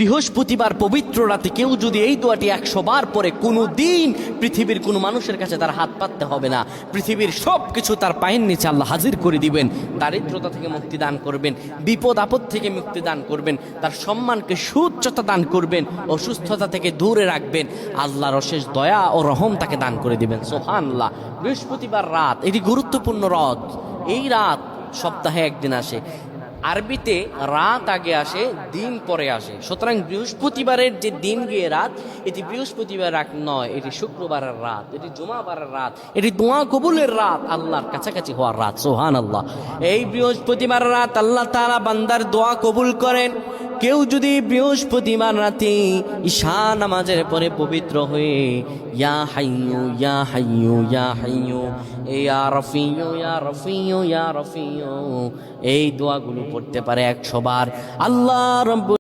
বৃহস্পতিবার পবিত্র রাতে কেউ যদি এই দোয়াটি 100 বার পরে, কোনো দিন পৃথিবীর কোনো মানুষের কাছে তার হাত পাততে হবে না। পৃথিবীর সব কিছু তার পায়ের নিচে আল্লাহ হাজির করে দিবেন। দারিদ্রতা থেকে মুক্তি দান করবেন, বিপদ আপদ থেকে মুক্তি দান করবেন, তার সম্মানকে সুউচ্চতা দান করবেন, অসুস্থতা থেকে দূরে রাখবেন। আল্লাহর অশেষ দয়া ও রহম তাকে দান করে দিবেন। সুবহানাল্লাহ। বৃহস্পতিবার রাত এটি গুরুত্বপূর্ণ রাত। এই রাত সপ্তাহে একদিন আসে। আরবিতে রাত আগে আসে, দিন পরে আসে। সুতরাং বৃহস্পতিবারের যে দিন গিয়ে রাত, এটি বৃহস্পতিবার রাত নয়, এটি শুক্রবারের রাত, এটি জুমাবারের রাত, এটি দোয়া কবুলের রাত, আল্লাহর কাছাকাছি হওয়ার রাত। সুবহানাল্লাহ। এই বৃহস্পতিবার রাত আল্লাহ তাআলা বান্দার দোয়া কবুল করেন। কেউ যদি বৃহস্পতিবার রাতে ঈশা নামাজের পরে পবিত্র হয়ে ইয়া হাইয়ু ইয়া হাইয়ু ইয়া হাইয়ু ইয়া রফিয়ু ইয়া রফিয়ু ইয়া রফিয়ু এই দোয়াগুলো পড়তে পারে 100 বার, আল্লাহ রাব্বুল